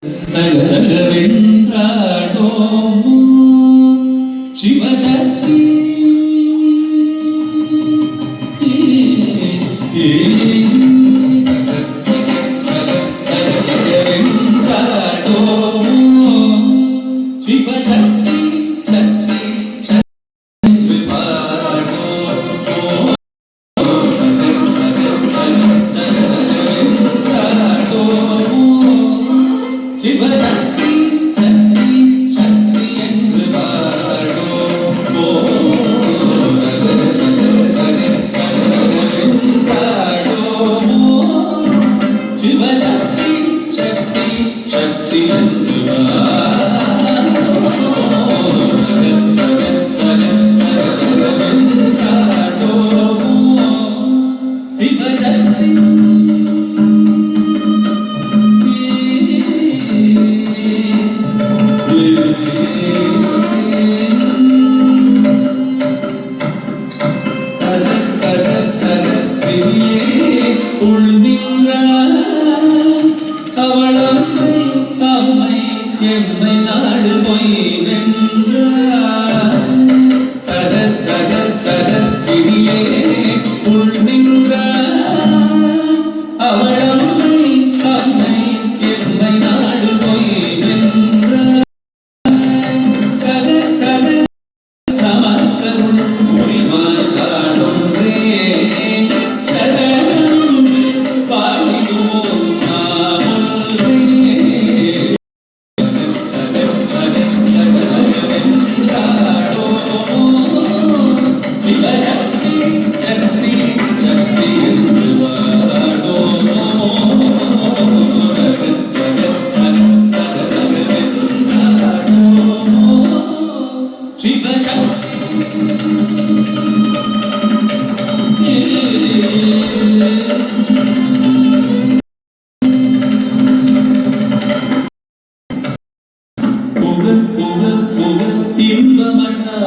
தகரகவென்றாடோ சிவசக்தி தகரகவென்றாடோ சிவசக்தி சக்தி சக்தி பாடோ சிவசக்தி சக்தி சக்தி என்று பாடோ சிவசக்தி சக்தி சக்தி என்று பாடோ சிவசக்தி எம்மை நாடு போய் வென்றார் தகர் தகர் தகர் கிரியே உள் நின்றார் அவளம்மை அம்மை எம்மை நாடு போய் வென்றார் ககர் ககர் நமக்கருள் மொழிமாய் காடொன்றே சரணம் பாடியோம் இன்பமடா